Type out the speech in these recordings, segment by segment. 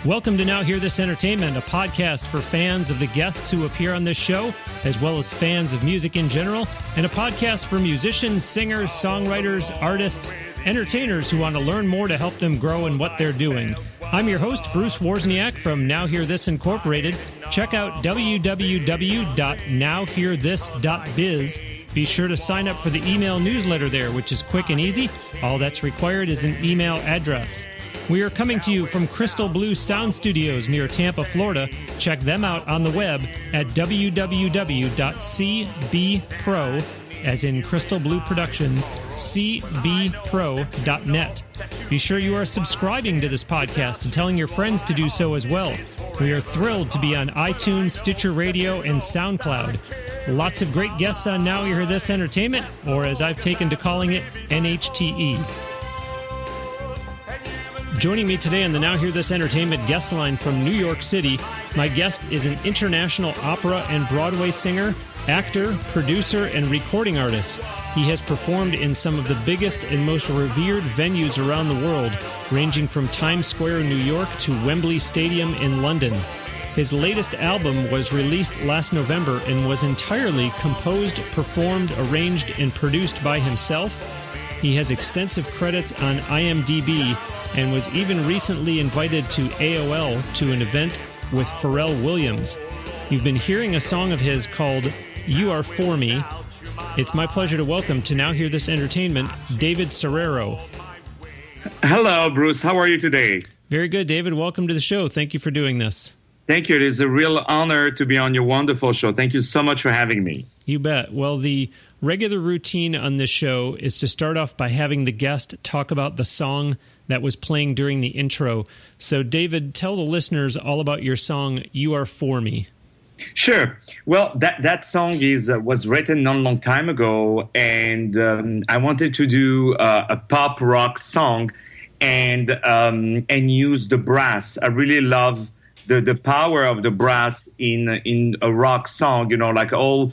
Welcome to Now Hear This Entertainment, a podcast for fans of the guests who appear on this show, as well as fans of music in general, and a podcast for musicians, singers, songwriters, artists, entertainers who want to learn more to help them grow in what they're doing. I'm your host, Bruce Wozniak from Now Hear This Incorporated. Check out www.nowhearthis.biz. Be sure to sign up for the email newsletter there, which is quick and easy. All that's required is an email address. We are coming to you from Crystal Blue Sound Studios near Tampa, Florida. Check them out on the web at www.cbpro, as in Crystal Blue Productions, cbpro.net. Be sure you are subscribing to this podcast and telling your friends to do so as well. We are thrilled to be on iTunes, Stitcher Radio, and SoundCloud. Lots of great guests on Now You Hear This Entertainment, or as I've taken to calling it, NHTE. Joining me today on the Now Hear This Entertainment guest line from New York City, my guest is an international opera and Broadway singer, actor, producer, and recording artist. He has performed in some of the biggest and most revered venues around the world, ranging from Times Square in New York to Wembley Stadium in London. His latest album was released last November and was entirely composed, performed, arranged, and produced by himself. He has extensive credits on IMDb and was even recently invited to AOL to an event with Pharrell Williams. You've been hearing a song of his called You Are For Me. It's my pleasure to welcome to Now Hear This Entertainment, David Serero. Hello, Bruce. How are you today? Very good, David. Welcome to the show. Thank you for doing this. Thank you. It is a real honor to be on your wonderful show. Thank you so much for having me. You bet. Well, the regular routine on this show is to start off by having the guest talk about the song that was playing during the intro. So, David, tell the listeners all about your song, You Are For Me. Sure. Well, that song was written not a long time ago, and I wanted to do a pop rock song and use the brass. I really love the power of the brass in a rock song. You know, like all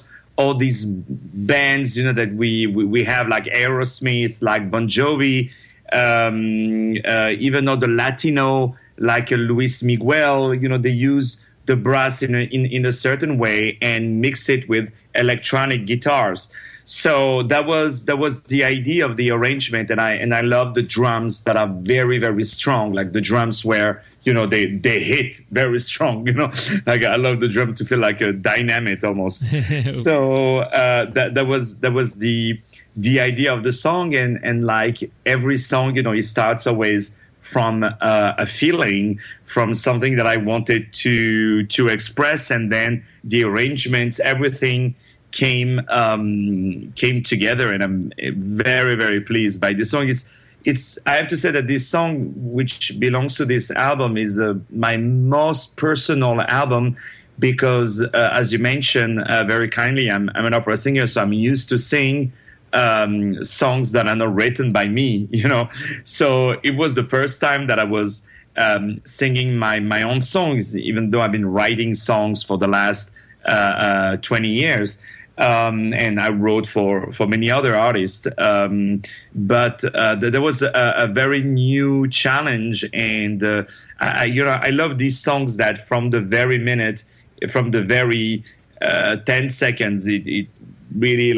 these bands, you know, that we have, like Aerosmith, like Bon Jovi, even though the Latino, like Luis Miguel, you know, they use the brass in a certain way and mix it with electronic guitars. So that was the idea of the arrangement, and I love the drums that are very, very strong, like the drums where, you know, they hit very strong, you know, like I love the drum to feel like a dynamite almost. So that was the idea of the song, and like every song, you know, it starts always from a feeling, from something that I wanted to express, and then the arrangements, everything came together, and I'm very, very pleased by this song. It's I have to say that this song, which belongs to this album, is my most personal album because, as you mentioned very kindly, I'm an opera singer, so I'm used to sing songs that are not written by me, you know. So it was the first time that I was singing my own songs, even though I've been writing songs for the last 20 years. And I wrote for many other artists. But there was a very new challenge. And, I love these songs that from the very 10 seconds, it really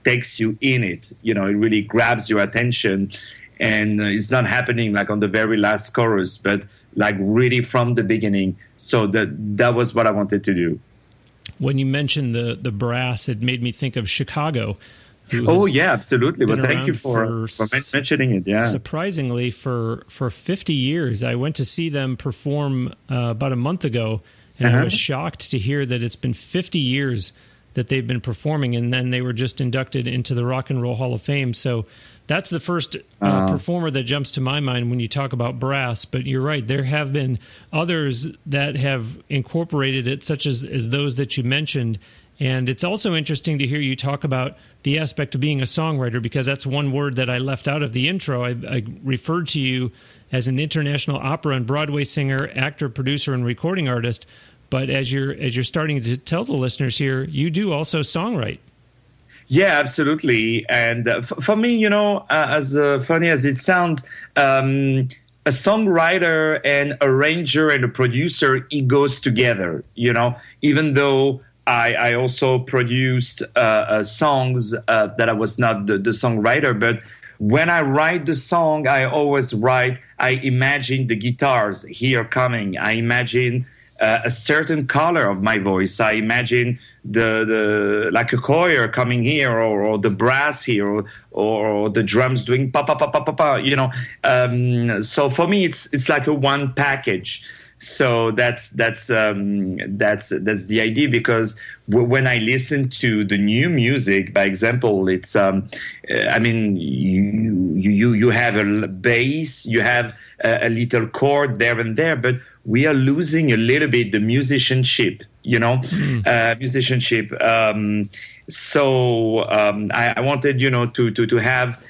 takes you in it. You know, it really grabs your attention. And it's not happening like on the very last chorus, but like really from the beginning. So that was what I wanted to do. When you mentioned the brass, it made me think of Chicago. Oh, yeah, absolutely. Well, thank you for mentioning it. Yeah. Surprisingly, for 50 years, I went to see them perform about a month ago, and I was shocked to hear that it's been 50 years that they've been performing, and then they were just inducted into the Rock and Roll Hall of Fame. So that's the first performer that jumps to my mind when you talk about brass. But you're right, there have been others that have incorporated it, such as those that you mentioned. And it's also interesting to hear you talk about the aspect of being a songwriter, because that's one word that I left out of the intro. I referred to you as an international opera and Broadway singer, actor, producer, and recording artist. But as you're starting to tell the listeners here, you do also songwrite. Yeah, absolutely. And for me, you know, as funny as it sounds, a songwriter and arranger and a producer, it goes together, even though I also produced songs that I was not the songwriter, but when I write the song, I imagine the guitars here coming. I imagine a certain color of my voice. I imagine the like a choir coming here, or the brass here, or the drums doing pa pa pa pa pa pa. So for me, it's like a one package. So that's the idea, because when I listen to the new music, by example, it's you have a bass, you have a little chord there and there, but we are losing a little bit the musicianship, musicianship. I wanted, to have,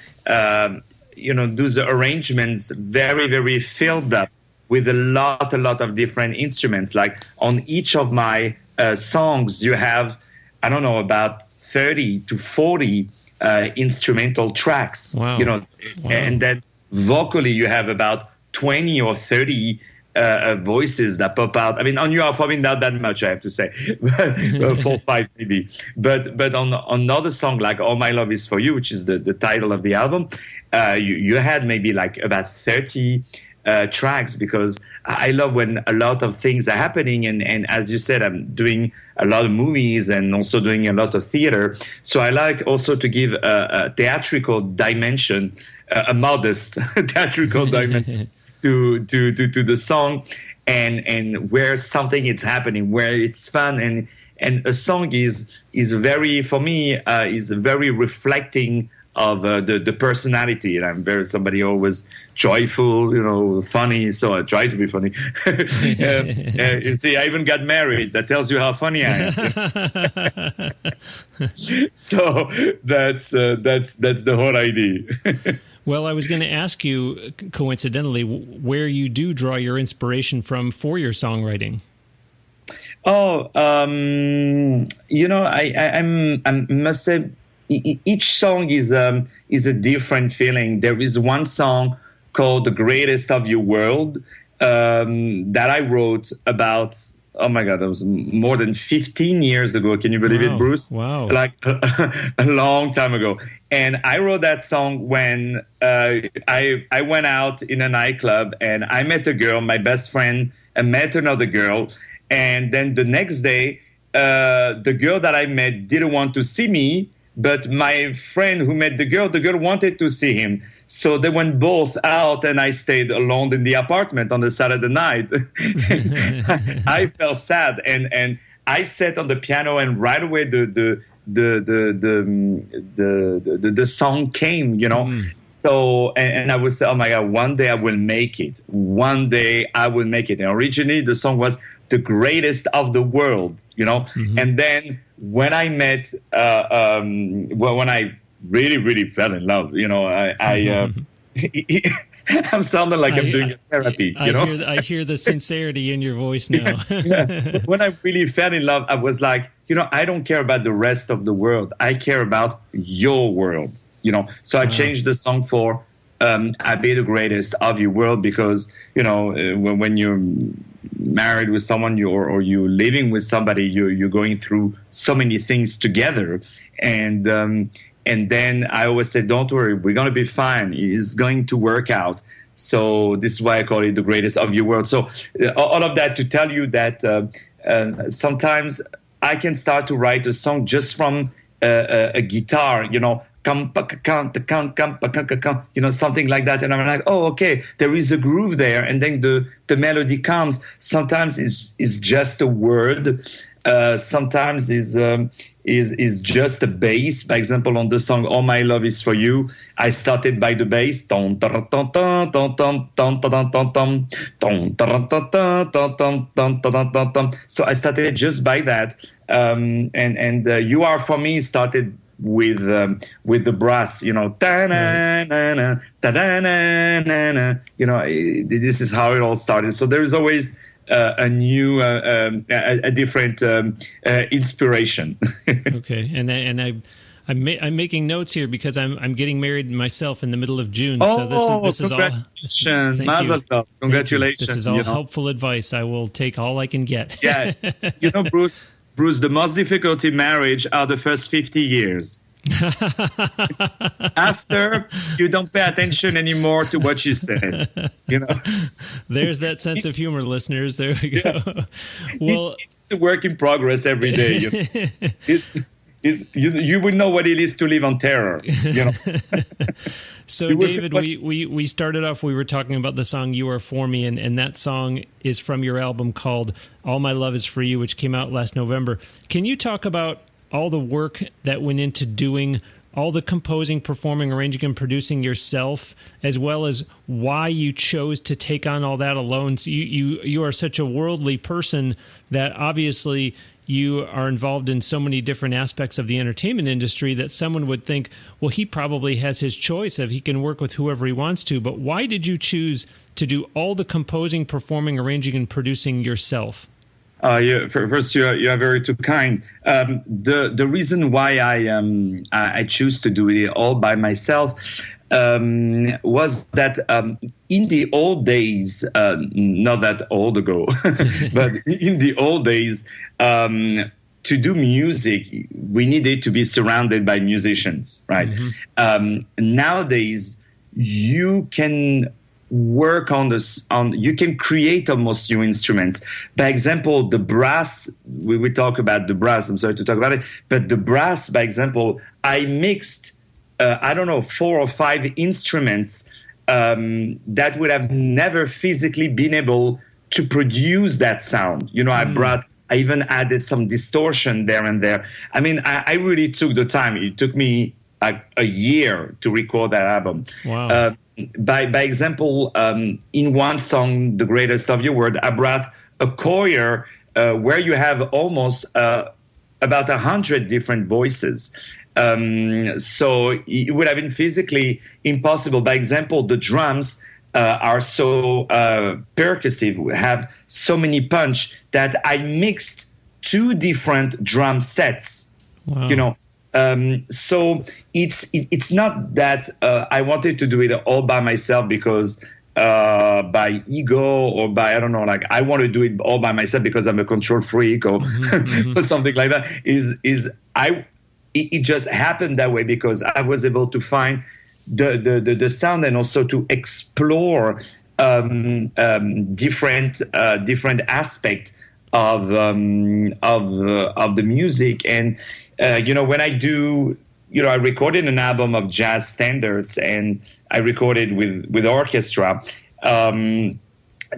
those arrangements very, very filled up with a lot of different instruments. Like on each of my songs, you have, I don't know, about 30 to 40 instrumental tracks. Wow. Wow. And then vocally you have about 20 or 30 voices that pop out. I mean, on your album, not that much, I have to say, 4 or 5 maybe. But on another song like "All My Love Is For You," which is the title of the album, you had maybe like about 30 tracks, because I love when a lot of things are happening, and as you said, I'm doing a lot of movies and also doing a lot of theater, so I like also to give a theatrical dimension, a modest theatrical dimension to the song, and where something is happening, where it's fun, and a song is very, for me, is very reflecting of the personality, and I'm very somebody always joyful, funny, so I try to be funny. You see, I even got married. That tells you how funny I am. So that's the whole idea. Well, I was going to ask you, coincidentally, where you do draw your inspiration from for your songwriting. Oh, I must say, each song is a different feeling. There is one song called "The Greatest of Your World" that I wrote about, oh my God, that was more than 15 years ago. Can you believe it, Bruce? Wow. Like a long time ago. And I wrote that song when I went out in a nightclub and I met a girl, my best friend, and met another girl. And then the next day, the girl that I met didn't want to see me, but my friend who met the girl wanted to see him. So they went both out, and I stayed alone in the apartment on the Saturday night. I felt sad, and I sat on the piano, and right away the song came, So, and I would say, oh my God, one day I will make it. One day I will make it. And originally the song was "The Greatest of the World," And then when I met, when I really fell in love, I'm sounding like I'm doing a therapy, I hear the sincerity in your voice now. Yeah. When I really fell in love, I was like, I don't care about the rest of the world. I care about your world, So I changed the song for "I Be the Greatest of Your World," because, when you're married with someone, or you're living with somebody, you're going through so many things together. And then I always say, don't worry, we're going to be fine. It's going to work out. So this is why I call it "The Greatest of Your World." So all of that to tell you that sometimes I can start to write a song just from a guitar, something like that. And I'm like, oh, okay, there is a groove there. And then the melody comes. Sometimes it's just a word. Sometimes is just a bass. For example, on the song "All My Love Is For You," I started by the bass. So I started just by that. And "You Are For Me" started with the brass, this is how it all started. So there is always a new, a different inspiration. Okay, and I I'm making notes here because I'm getting married myself in the middle of June. Oh, so this is all. Congratulations. Mazel tov. Congratulations. This is all helpful advice. I will take all I can get. Yeah. Bruce, the most difficult in marriage are the first 50 years. After, you don't pay attention anymore to what she says. There's that sense of humor, listeners. There we go. Yeah. Well, it's a work in progress every day. You would know what it is to live on terror. So, David, we started off, we were talking about the song You Are For Me, and that song is from your album called All My Love Is For You, which came out last November. Can you talk about all the work that went into doing all the composing, performing, arranging, and producing yourself, as well as why you chose to take on all that alone? So you are such a worldly person that obviously you are involved in so many different aspects of the entertainment industry that someone would think, well, he probably has his choice of he can work with whoever he wants to. But why did you choose to do all the composing, performing, arranging, and producing yourself? First, you are very too kind. The reason why I choose to do it all by myself was that in the old days, not that old ago, but in the old days, to do music, we needed to be surrounded by musicians, right? Mm-hmm. Nowadays, you can work you can create almost new instruments. By example, the brass, we talk about the brass, I'm sorry to talk about it, but the brass, by example, I mixed, 4 or 5 instruments that would have never physically been able to produce that sound. I even added some distortion there and there. I mean, I really took the time. It took me like a year to record that album. Wow. By example, in one song, The Greatest of Your Word, I brought a choir where you have almost about 100 different voices. So it would have been physically impossible. By example, the drums are so percussive, have so many punch that I mixed 2 different drum sets. Wow. So it's not that I wanted to do it all by myself because by ego or by, I don't know, like I want to do it all by myself because I'm a control freak or, or something like that. It just happened that way because I was able to find the sound and also to explore different aspects of the music. And when I do, I recorded an album of jazz standards and I recorded with orchestra.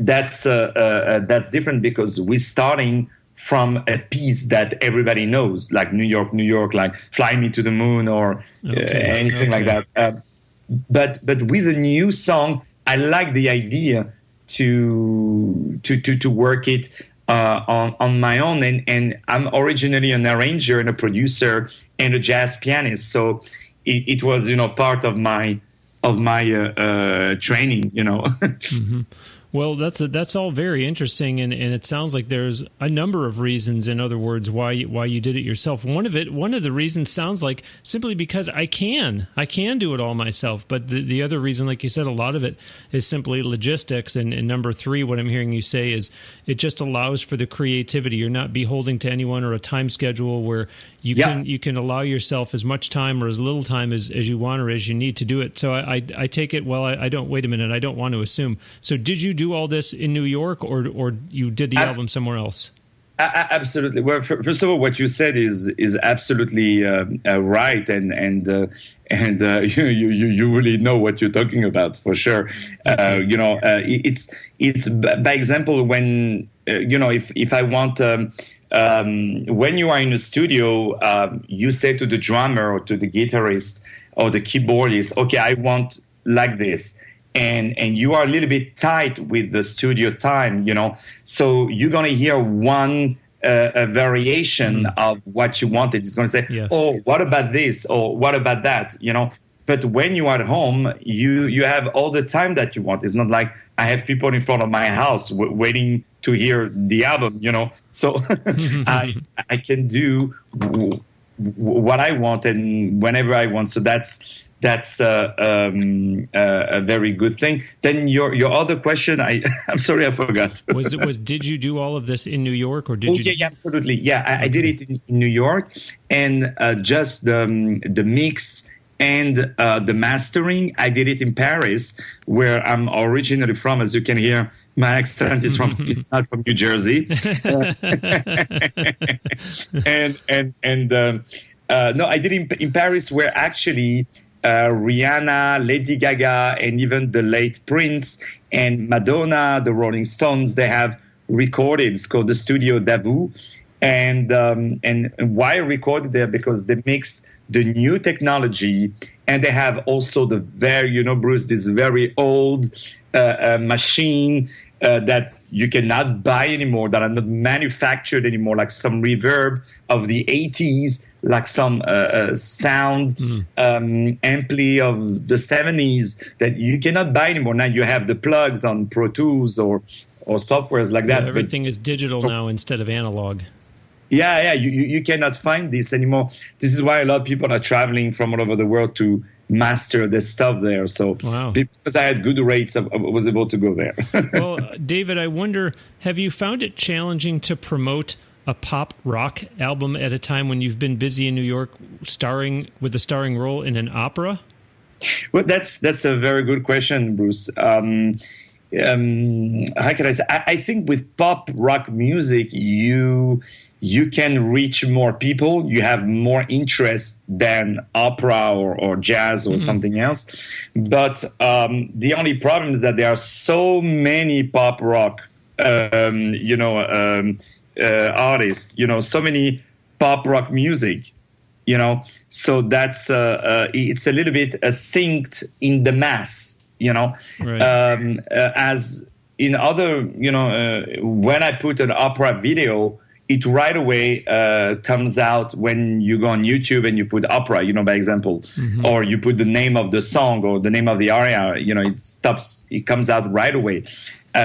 That's different because we're starting from a piece that everybody knows, like New York, like Fly Me to the Moon or anything like that. But with a new song, I like the idea to work it on my own, and I'm originally an arranger and a producer and a jazz pianist, so it was part of my training. Mm-hmm. Well, that's all very interesting, and it sounds like there's a number of reasons. In other words, why you did it yourself. One of the reasons sounds like simply because I can do it all myself. But the other reason, like you said, a lot of it is simply logistics. And number 3, what I'm hearing you say is it just allows for the creativity. You're not beholden to anyone or a time schedule where you can allow yourself as much time or as little time as you want or as you need to do it. So I take it. Well, I don't. Wait a minute. I don't want to assume. So did you do all this in New York, or you did the album somewhere else? Absolutely. Well, first of all, what you said is absolutely right, and you really know what you're talking about for sure. It's by example when if I want. When you are in a studio, you say to the drummer or to the guitarist or the keyboardist, okay, I want like this. And you are a little bit tight with the studio time, so you're going to hear one a variation of what you wanted. It's going to say, yes. Oh, what about this? Or what about that? But when you're at home, you have all the time that you want. It's not like I have people in front of my house waiting to hear the album, So I can do what I want and whenever I want. So that's a very good thing. Then your other question, I'm sorry, I forgot. was did you do all of this in New York, or did you? Yeah, absolutely. Yeah, I did it in New York, and just the mix and the mastering, I did it in Paris, where I'm originally from. As you can hear, my accent is from. It's not from New Jersey. No, I did it in Paris, where actually Rihanna, Lady Gaga, and even the late Prince and Madonna, the Rolling Stones, they have recorded. It's called the Studio Davout. And why I recorded there? Because they mix the new technology, and they have also the very, Bruce, this very old machine that you cannot buy anymore, that are not manufactured anymore, like some reverb of the 80s, like some sound ampli of the 70s that you cannot buy anymore. Now you have the plugs on Pro Tools or softwares like that. Everything is digital now instead of analog. Yeah, you cannot find this anymore. This is why a lot of people are traveling from all over the world to master this stuff there. So because I had good rates, I was able to go there. Well, David, I wonder, have you found it challenging to promote a pop rock album at a time when you've been busy in New York with a starring role in an opera? Well, that's a very good question, Bruce. How can I say? I think with pop rock music, you can reach more people. You have more interest than opera or jazz or something else. But the only problem is that there are so many pop rock, artists. So many pop rock music. So that's it's a little bit synced in the mass. Right. As in other, when I put an opera video, it right away comes out when you go on YouTube and you put opera, by example, or you put the name of the song or the name of the aria, it comes out right away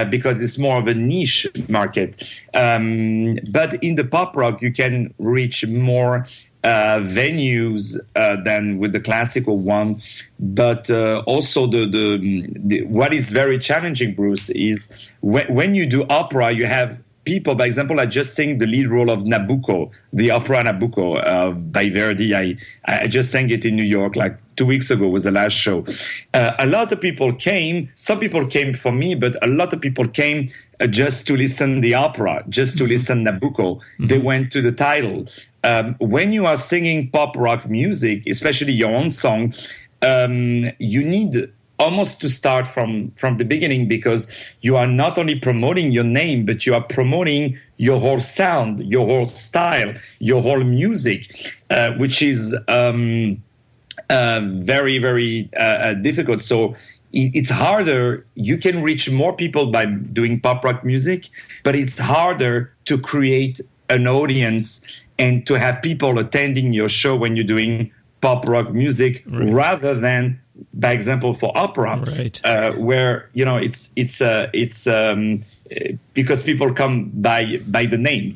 because it's more of a niche market. But in the pop rock, you can reach more venues than with the classical one. But also the what is very challenging, Bruce, is when you do opera, you have people. By example, I just sang the lead role of Nabucco, the opera Nabucco by Verdi. I just sang it in New York like 2 weeks ago was the last show. A lot of people came. Some people came for me, but a lot of people came just to listen the opera, just to listen Nabucco. They went to the title. When you are singing pop rock music, especially your own song, you need almost to start from the beginning, because you are not only promoting your name, but you are promoting your whole sound, your whole style, your whole music, which is very, very difficult. So it's harder. You can reach more people by doing pop rock music, but it's harder to create an audience and to have people attending your show when you're doing pop rock music, rather than, by example, for opera, where it's because people come by the name,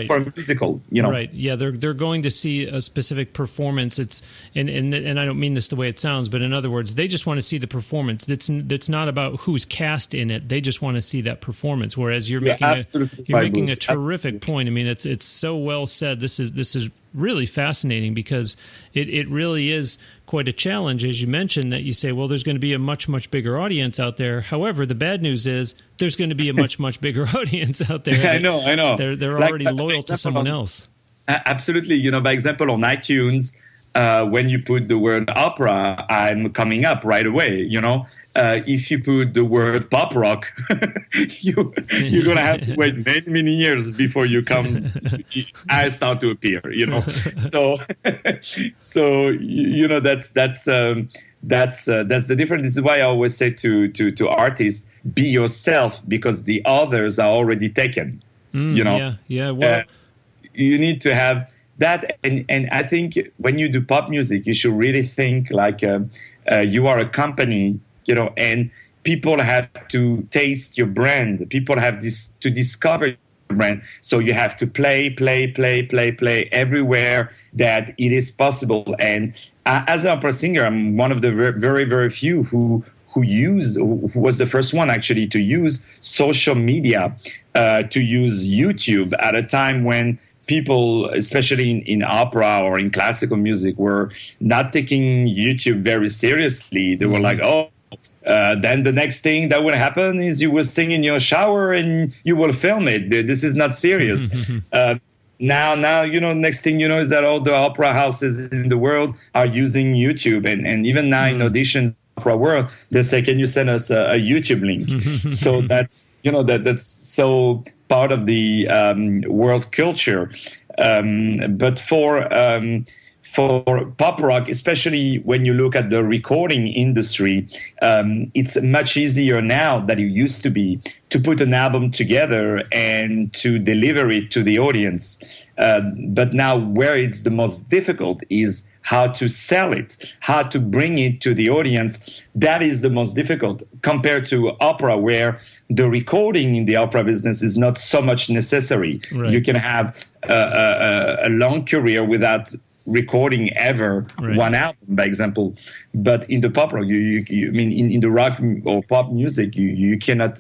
for a musical, Right. Yeah, they're going to see a specific performance. It's and I don't mean this the way it sounds, but in other words, they just want to see the performance. That's not about who's cast in it. They just want to see that performance. Whereas you're making a terrific point. I mean, it's so well said. This is really fascinating, because it really is quite a challenge, as you mentioned, that you say, well, there's going to be a much, much bigger audience out there. However, the bad news is there's going to be a much, much bigger audience out there. I know. They're already loyal to someone else. Absolutely. By example, on iTunes, when you put the word opera, I'm coming up right away, if you put the word pop rock, you're going to have to wait many, many years before I start to appear, So, that's the difference. This is why I always say to artists, be yourself, because the others are already taken, Yeah. Well, you need to have that. And I think when you do pop music, you should really think like you are a company, and people have to taste your brand. People have to discover brand. So you have to play everywhere that it is possible. And as an opera singer, I'm one of the very, very few who was the first one actually to use social media, to use YouTube at a time when people, especially in opera or in classical music, were not taking YouTube very seriously. They were like, oh, then the next thing that will happen is you will sing in your shower and you will film it. This is not serious. Now, next thing you know is that all the opera houses in the world are using YouTube. And even now in auditions, opera world, they say, can you send us a YouTube link? So that's, that's so part of the world culture. But for pop rock, especially when you look at the recording industry, it's much easier now than it used to be to put an album together and to deliver it to the audience. But now where it's the most difficult is how to sell it, how to bring it to the audience. That is the most difficult compared to opera, where the recording in the opera business is not so much necessary. Right. You can have a long career without recording ever one album, by example. But in the pop rock, in the rock or pop music, you cannot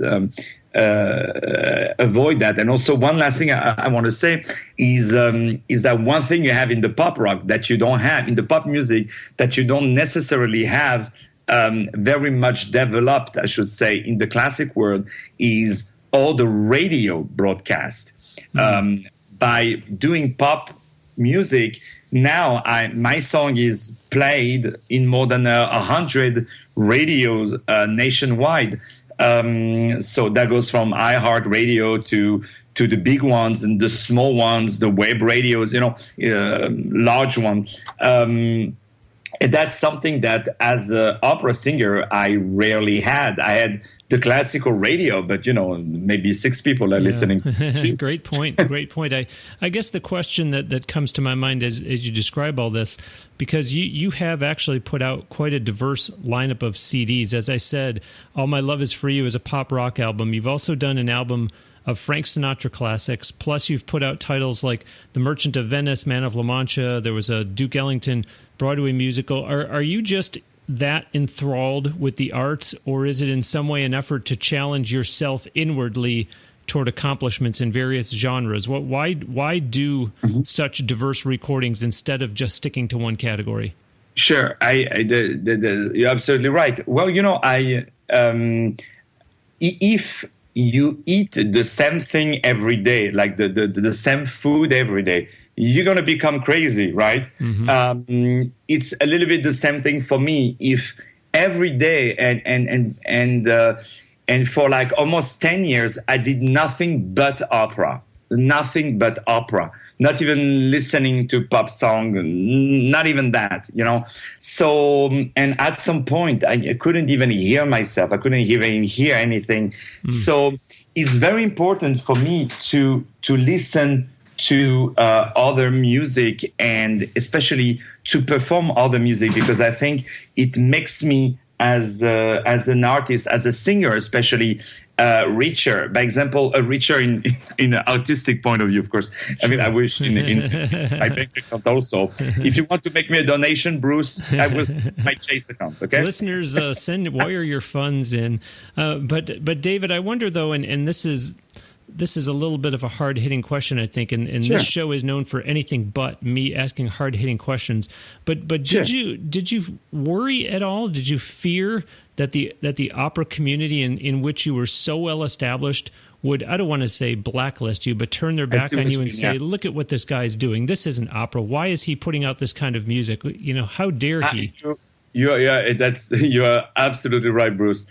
avoid that. And also, one last thing I want to say is that one thing you have in the pop rock that you don't have in the pop music, that you don't necessarily have very much developed, I should say, in the classic world, is all the radio broadcast. By doing pop music, now my song is played in more than 100 radios nationwide. So that goes from iHeartRadio to the big ones and the small ones, the web radios, large ones. And that's something that as an opera singer, I rarely had. I had the classical radio, but, maybe 6 people are listening. Great point. I guess the question that comes to my mind as you describe all this, because you have actually put out quite a diverse lineup of CDs. As I said, All My Love Is For You is a pop rock album. You've also done an album of Frank Sinatra classics, plus you've put out titles like The Merchant of Venice, Man of La Mancha. There was a Duke Ellington Broadway musical. Are you just that enthralled with the arts, or is it in some way an effort to challenge yourself inwardly toward accomplishments in various genres? Why do such diverse recordings instead of just sticking to one category? Sure, you're absolutely right. Well, if you eat the same thing every day, like the same food every day, you're going to become crazy, right? It's a little bit the same thing for me. If every day and for like almost 10 years, I did nothing but opera, not even listening to pop song, not even that, So, and at some point, I couldn't even hear myself. I couldn't even hear anything. So it's very important for me to listen to other music, and especially to perform other music, because I think it makes me as an artist, as a singer especially, richer. By example, richer in an artistic point of view, of course. I mean, I wish in my bank account also. If you want to make me a donation, Bruce, I will my Chase account. Okay, listeners, wire your funds in. But David, I wonder though, and this is a little bit of a hard-hitting question, I think, and Sure. This show is known for anything but me asking hard-hitting questions. But did you worry at all? Did you fear that the opera community in which you were so well established would, I don't want to say blacklist you, but turn their back on you and say, look at what this guy's doing. This isn't opera. Why is he putting out this kind of music? How dare he? You are absolutely right, Bruce.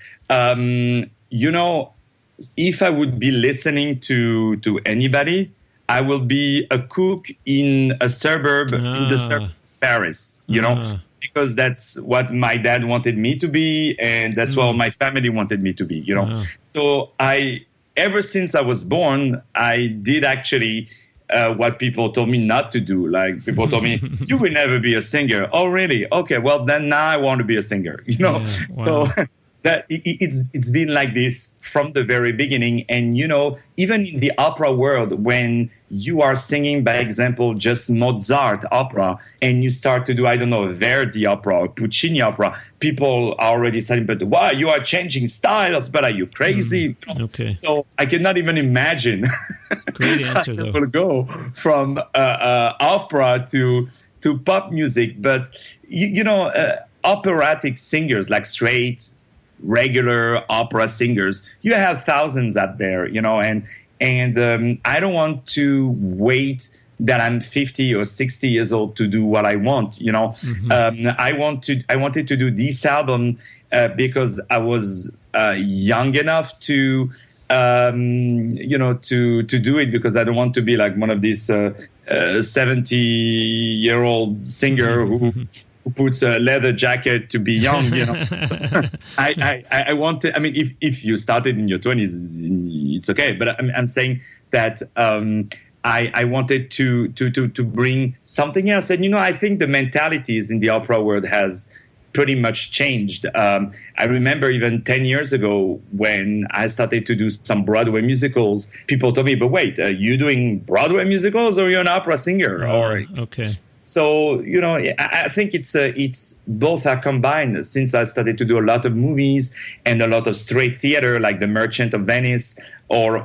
If I would be listening to anybody, I will be a cook in a suburb in the suburb of Paris, because that's what my dad wanted me to be, and that's what my family wanted me to be, So ever since I was born, I did actually what people told me not to do. Like, people told me, you will never be a singer. Oh, really? Okay, well, then now I want to be a singer, Yeah, wow. that it's been like this from the very beginning. And even in the opera world, when you are singing, by example, just Mozart opera, and you start to do, I don't know, Verdi opera or Puccini opera, people are already saying, but why you are changing styles? But are you crazy? Okay. So I cannot even imagine. Great answer, though. Will go from opera to pop music, but operatic singers, like straight, regular opera singers, you have thousands out there, and I don't want to wait that I'm 50 or 60 years old to do what I want. I wanted to do this album because I was young enough to do it, because I don't want to be like one of these 70-year-old singer who puts a leather jacket to be young. I want to. I mean, if you started in your 20s, it's okay. But I'm saying that I wanted to bring something else. And I think the mentalities in the opera world has pretty much changed. I remember even 10 years ago when I started to do some Broadway musicals, people told me, but wait, are you doing Broadway musicals or you're an opera singer? Okay. So, I think it's both are combined, since I started to do a lot of movies and a lot of straight theater, like The Merchant of Venice or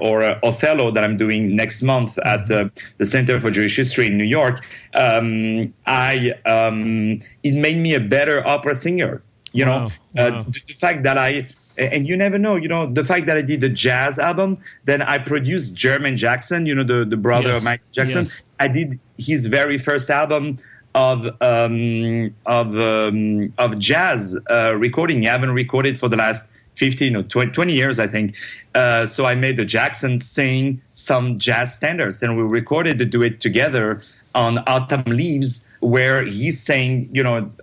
Othello that I'm doing next month at the Center for Jewish History in New York. It made me a better opera singer. Wow. The fact that and you never know, the fact that I did the jazz album, then I produced Jermaine Jackson, the brother of Michael Jackson. Yes. I did his very first album of jazz recording. I haven't recorded for the last 15 or 20 years, I think. So I made the Jackson sing some jazz standards, and we recorded the duet together on Autumn Leaves, where he sang,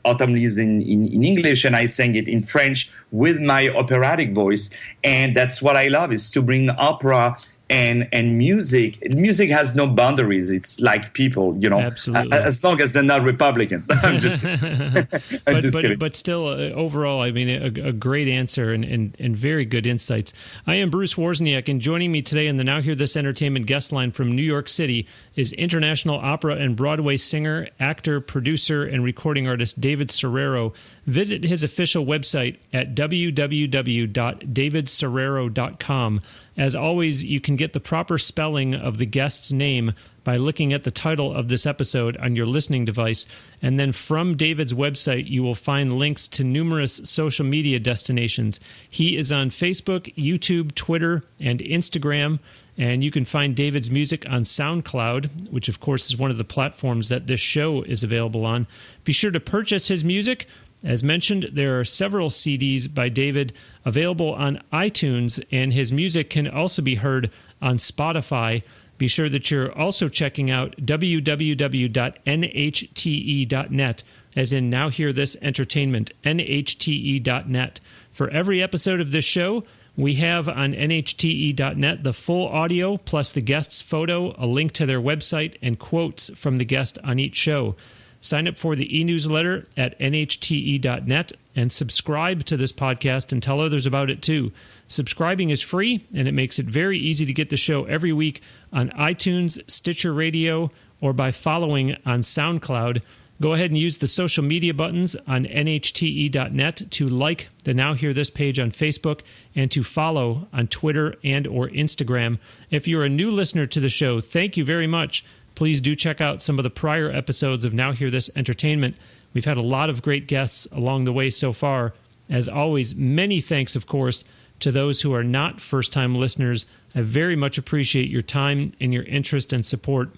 Autumn Leaves in English, and I sang it in French with my operatic voice. And that's what I love, is to bring opera and music. Music has no boundaries. It's like people, Absolutely. As long as they're not Republicans. I'm just kidding. But still, overall, I mean, a great answer and very good insights. I am Bruce Wozniak, and joining me today in the Now Hear This Entertainment guest line from New York City is international opera and Broadway singer, actor, producer, and recording artist David Serero. Visit his official website at www.davidserero.com. As always, you can get the proper spelling of the guest's name by looking at the title of this episode on your listening device. And then from David's website, you will find links to numerous social media destinations. He is on Facebook, YouTube, Twitter, and Instagram. And you can find David's music on SoundCloud, which, of course, is one of the platforms that this show is available on. Be sure to purchase his music. As mentioned, there are several CDs by David available on iTunes, and his music can also be heard on Spotify. Be sure that you're also checking out www.nhte.net, as in Now Hear This Entertainment, nhte.net. For every episode of this show, we have on nhte.net the full audio plus the guest's photo, a link to their website, and quotes from the guest on each show. Sign up for the e-newsletter at nhte.net and subscribe to this podcast and tell others about it too. Subscribing is free, and it makes it very easy to get the show every week on iTunes, Stitcher Radio, or by following on SoundCloud. Go ahead and use the social media buttons on nhte.net to like the Now Hear This page on Facebook and to follow on Twitter and or Instagram. If you're a new listener to the show, thank you very much. Please do check out some of the prior episodes of Now Hear This Entertainment. We've had a lot of great guests along the way so far. As always, many thanks, of course, to those who are not first-time listeners. I very much appreciate your time and your interest and support.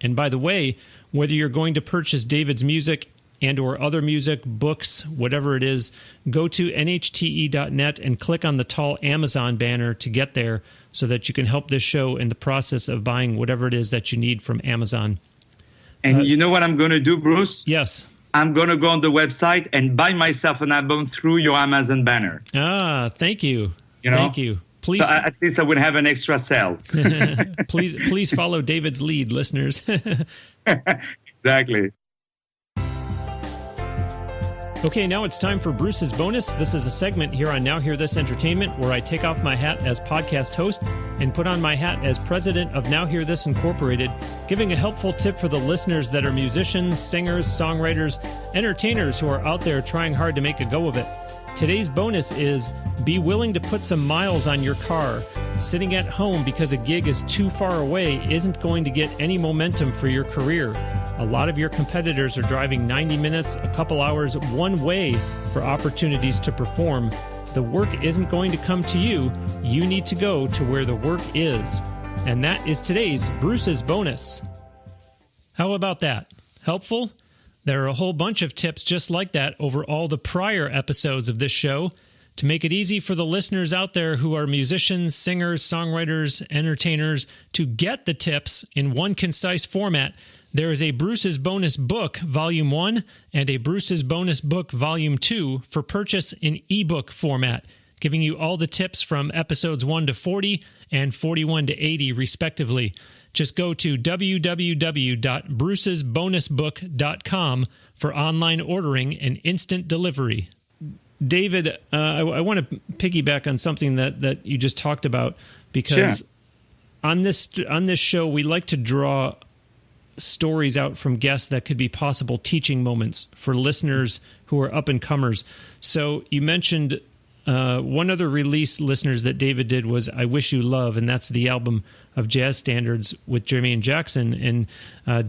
And by the way, whether you're going to purchase David's music and or other music, books, whatever it is, go to nhte.net and click on the tall Amazon banner to get there so that you can help this show in the process of buying whatever it is that you need from Amazon. And you know what I'm going to do, Bruce? Yes. I'm going to go on the website and buy myself an album through your Amazon banner. Thank you. Thank you. Please, so at least I would have an extra sale. please follow David's lead, listeners. Exactly. Okay, now it's time for Bruce's Bonus. This is a segment here on Now Hear This Entertainment where I take off my hat as podcast host and put on my hat as president of Now Hear This Incorporated, giving a helpful tip for the listeners that are musicians, singers, songwriters, entertainers who are out there trying hard to make a go of it. Today's bonus is be willing to put some miles on your car. Sitting at home because a gig is too far away isn't going to get any momentum for your career. A lot of your competitors are driving 90 minutes, a couple hours one way for opportunities to perform. The work isn't going to come to you. You need to go to where the work is. And that is today's Bruce's Bonus. How about that? Helpful? There are a whole bunch of tips just like that over all the prior episodes of this show. To make it easy for the listeners out there who are musicians, singers, songwriters, entertainers to get the tips in one concise format, there is a Bruce's Bonus Book, Volume 1, and a Bruce's Bonus Book, Volume 2, for purchase in ebook format, giving you all the tips from episodes 1 to 40 and 41 to 80, respectively. Just go to www.brucesbonusbook.com for online ordering and instant delivery. David, I want to piggyback on something that you just talked about, because on this show, we like to draw stories out from guests that could be possible teaching moments for listeners who are up-and-comers. So you mentioned one other release, listeners, that David did was I Wish You Love, and that's the album of jazz standards with Jermaine Jackson. And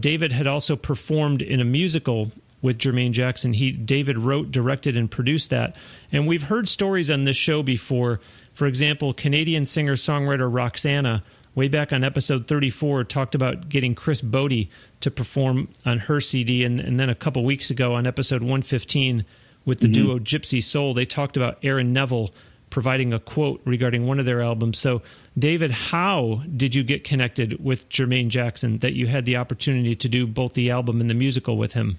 David had also performed in a musical with Jermaine Jackson. David wrote, directed, and produced that. And we've heard stories on this show before. For example, Canadian singer-songwriter Roxana, way back on episode 34, talked about getting Chris Bodie to perform on her CD. And then a couple weeks ago on episode 115 with the duo Gypsy Soul, they talked about Aaron Neville providing a quote regarding one of their albums. So, David, how did you get connected with Jermaine Jackson that you had the opportunity to do both the album and the musical with him?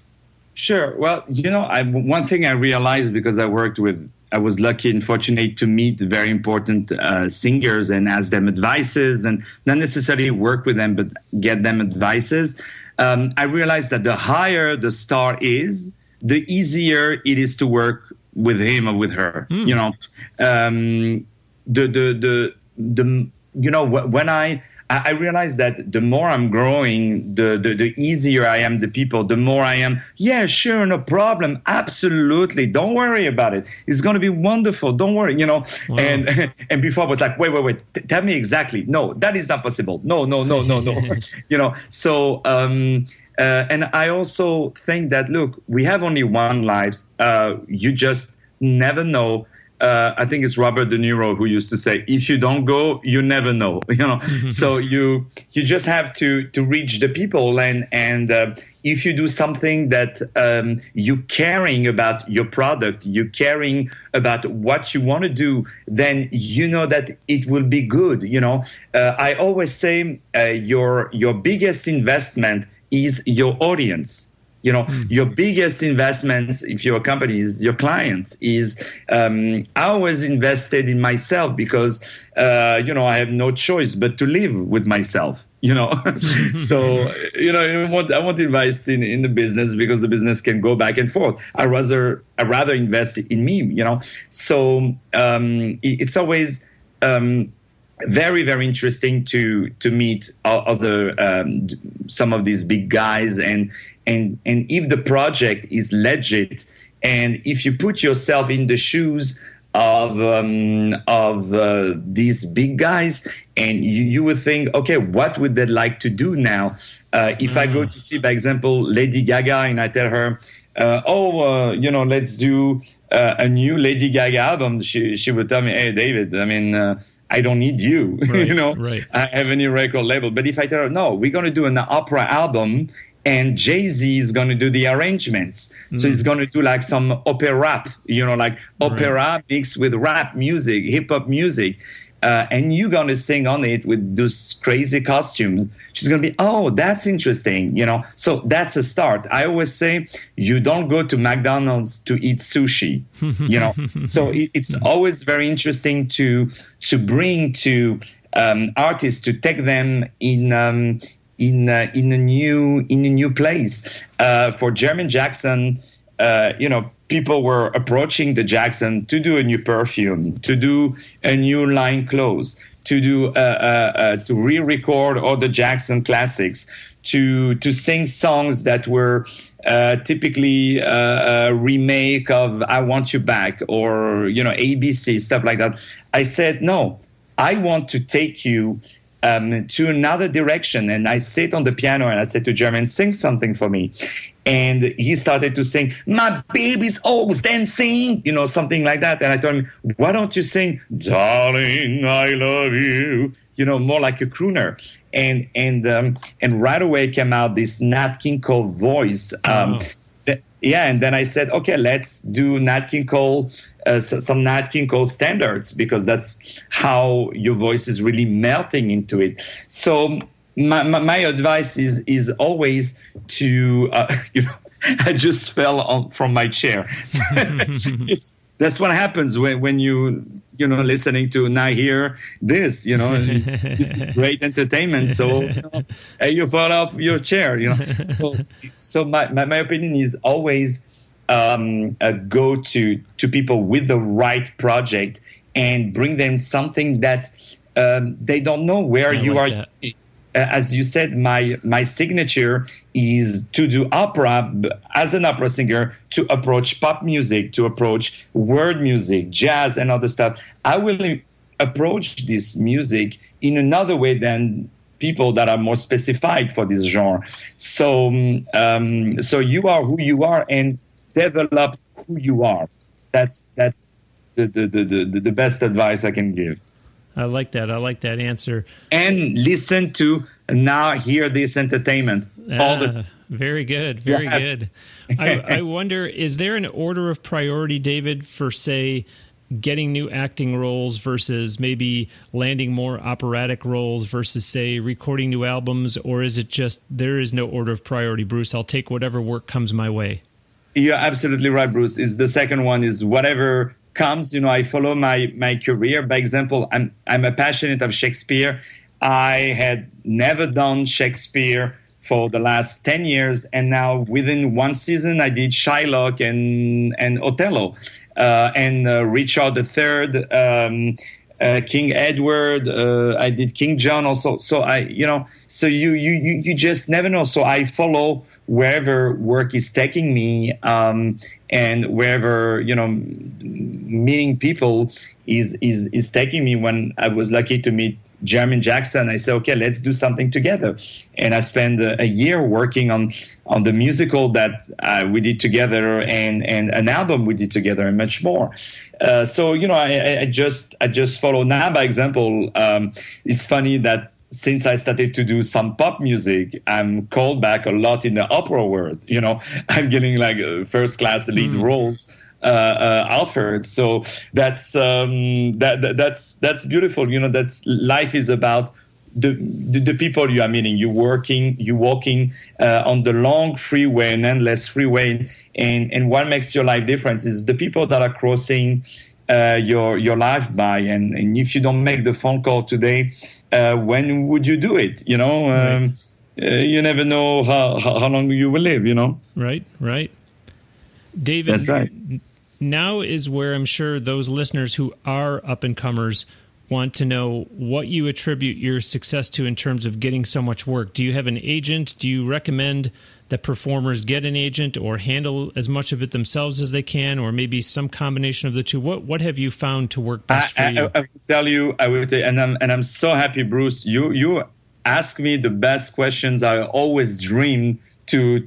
Sure. Well, one thing I realized, because I was lucky and fortunate to meet very important singers and ask them advices, and not necessarily work with them, but get them advices. I realized that the higher the star is, the easier it is to work with him or with her. When I realized that the more I'm growing, the easier I am to people, the more I am, yeah, sure, no problem, absolutely, don't worry about it. It's going to be wonderful, don't worry, Wow. And before I was like, wait, tell me exactly. No, that is not possible. No. So, and I also think that, look, we have only one life. You just never know. I think it's Robert De Niro who used to say, if you don't go, you never know, So you just have to reach the people, and if you do something that you're caring about your product, you're caring about what you want to do, then you know that it will be good. I always say your biggest investment is your audience. Your biggest investments, if you're a company, is your clients. I was invested in myself because, I have no choice but to live with myself, So, I want to invest in the business because the business can go back and forth. I rather invest in me, So it's always very, very interesting to meet other some of these big guys, and if the project is legit, and if you put yourself in the shoes of these big guys, and you would think, okay, what would they like to do now? If I go to see, by example, Lady Gaga, and I tell her, let's do a new Lady Gaga album, she would tell me, hey, David, I don't need you, Right. I have any record label. But if I tell her, no, we're going to do an opera album, and Jay-Z is going to do the arrangements. So he's going to do like some opera rap, like opera mixed with rap music, hip-hop music. And you're going to sing on it with those crazy costumes. She's going to be, oh, that's interesting, So that's a start. I always say, you don't go to McDonald's to eat sushi, So it's always very interesting to bring to artists, to take them in a new place. For Jermaine Jackson, people were approaching the Jackson to do a new perfume, to do a new line clothes, to do to re-record all the Jackson classics, to sing songs that were typically a remake of "I Want You Back" or ABC, stuff like that. I said, no, I want to take you to another direction. And I sit on the piano and I said to Jermaine, sing something for me. And he started to sing, "My baby's always dancing," something like that. And I told him, why don't you sing, "Darling, I love you," more like a crooner. And right away came out this Nat King Cole voice. And then I said, okay, let's do Nat King Cole, some Nat King Cole standards, because that's how your voice is really melting into it. So my advice is always to, I just fell from my chair. That's what happens when you listening to now hear this, this is great entertainment. So you fall off your chair, So my opinion is always go to people with the right project and bring them something that they don't know where you are. That. As you said, my signature is to do opera as an opera singer, to approach pop music, to approach world music, jazz, and other stuff. I will approach this music in another way than people that are more specified for this genre. So you are who you are, and develop who you are. That's the best advice I can give. I like that. I like that answer. And listen to Now Hear This Entertainment all the time. Very good. Very good. I wonder, is there an order of priority, David, for, say, getting new acting roles versus maybe landing more operatic roles versus, say, recording new albums? Or is it just there is no order of priority, Bruce? I'll take whatever work comes my way. You're absolutely right, Bruce. Is the second one is whatever comes. I follow my career. By example, I'm a passionate of Shakespeare. I had never done Shakespeare for the last 10 years, and now within one season I did Shylock and Othello, and Richard III, King Edward. I did King John also. So so you just never know. So I follow wherever work is taking me, and wherever meeting people is taking me. When I was lucky to meet Jermaine Jackson, I said, okay, let's do something together. And I spent a year working on the musical that we did together, and an album we did together, and much more. So I just follow. Now, by example, it's funny that since I started to do some pop music, I'm called back a lot in the opera world. I'm getting like first class lead roles offered. So that's that's beautiful. That's life is about the people you are meeting. You're walking on the long freeway, an endless freeway, and what makes your life different is the people that are crossing your life by. And if you don't make the phone call today, when would you do it? Right. You never know how long you will live. Right. David, that's right. Now is where I'm sure those listeners who are up-and-comers want to know what you attribute your success to in terms of getting so much work. Do you have an agent? Do you recommend that performers get an agent or handle as much of it themselves as they can, or maybe some combination of the two? What have you found to work best for you? I will tell you, and I'm so happy, Bruce. You ask me the best questions I always dream to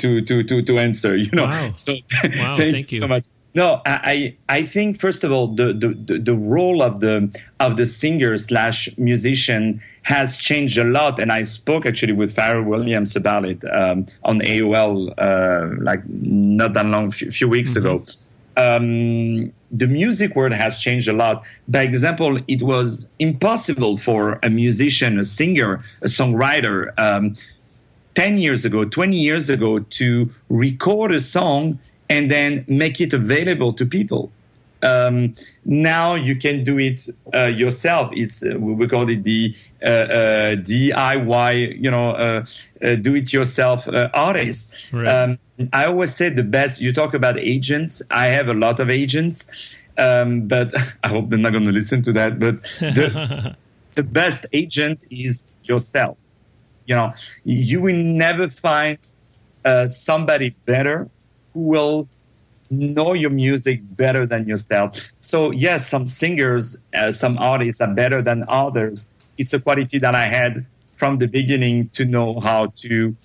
answer. Wow. So wow, thank you so much. No, I think first of all the role of the singer / musician has changed a lot, and I spoke actually with Pharrell Williams about it on AOL like not that long, few weeks ago. The music world has changed a lot. By example, it was impossible for a musician, a singer, a songwriter 10 years ago, 20 years ago to record a song and then make it available to people. Now you can do it yourself. It's we call it the DIY, do-it-yourself artist. Right. I always say the best. You talk about agents. I have a lot of agents, but I hope they're not going to listen to that. But the best agent is yourself. You will never find somebody better who will know your music better than yourself. So yes, some singers, some artists are better than others. It's a quality that I had from the beginning to know how to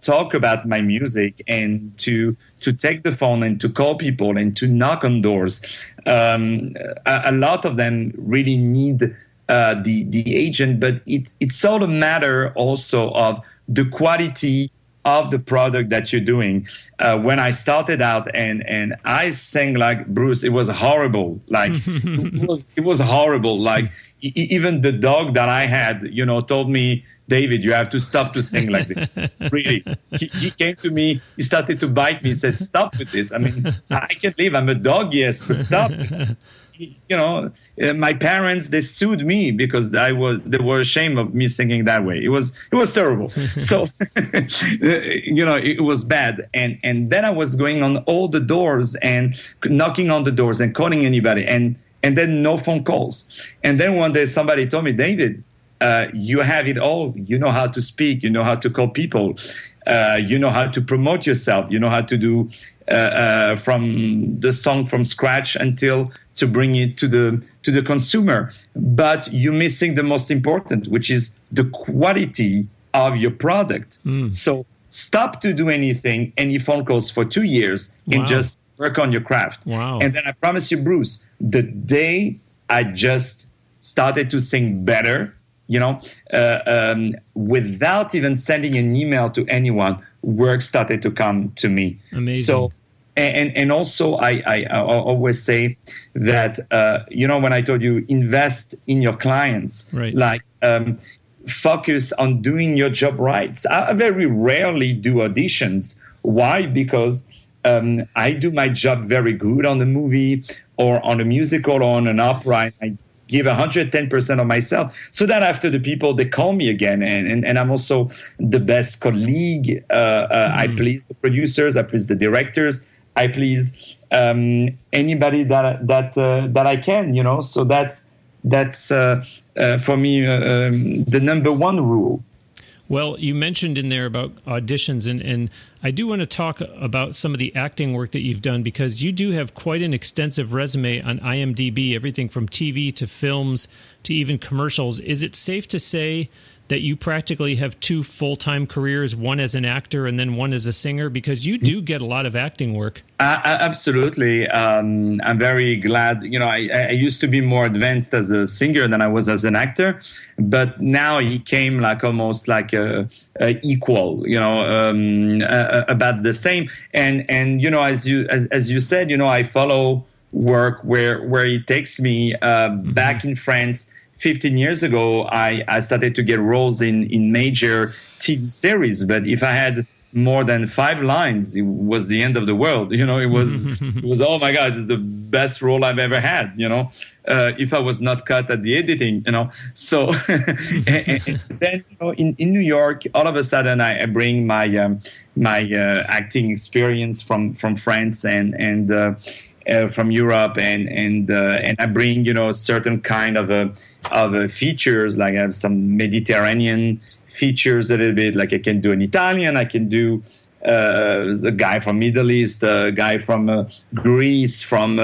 talk about my music and to take the phone and to call people and to knock on doors. A lot of them really need the agent, but it's all a matter also of the quality of the product that you're doing. When I started out and I sang like Bruce, it was horrible. Like it was horrible. Like even the dog that I had, told me, David, you have to stop to sing like this. Really, he came to me. He started to bite me. He said, "Stop with this. I mean, I can't live. I'm a dog, yes, but stop." My parents, they sued me because they were ashamed of me singing that way. It was terrible. So it was bad. And then I was going on all the doors and knocking on the doors and calling anybody, and then no phone calls. And then one day somebody told me, David, you have it all. You know how to speak. You know how to call people. You know how to promote yourself. You know how to do from the song from scratch until to bring it to the consumer. But you're missing the most important, which is the quality of your product. So stop to do any phone calls for 2 years and just work on your craft. Wow. And then I promise you, Bruce, the day I just started to sing better, without even sending an email to anyone, work started to come to me. Amazing. So, and also I always say that, when I told you invest in your clients, right. like focus on doing your job right. I very rarely do auditions. Why? Because I do my job very good on a movie or on a musical or on an opera. I give 110% of myself, so that after the people, they call me again, and I'm also the best colleague. I please the producers, I please the directors, I please anybody that I can. So that's for me the number one rule. Well, you mentioned in there about auditions, and I do want to talk about some of the acting work that you've done, because you do have quite an extensive resume on IMDb, everything from TV to films to even commercials. Is it safe to say that you practically have two full-time careers, one as an actor and then one as a singer? Because you do get a lot of acting work. Absolutely. I'm very glad. I used to be more advanced as a singer than I was as an actor, but now he came like almost like a equal, about the same. And as you said, I follow work where it takes me. Back in France 15 years ago, I started to get roles in major TV series. But if I had more than 5 lines, it was the end of the world. It was oh my God, this is the best role I've ever had. If I was not cut at the editing, So and then in New York, all of a sudden I bring my acting experience from France and from Europe, and I bring certain kind of features, like I have some Mediterranean features a little bit, like I can do an Italian, I can do a guy from Middle East, a guy from Greece, from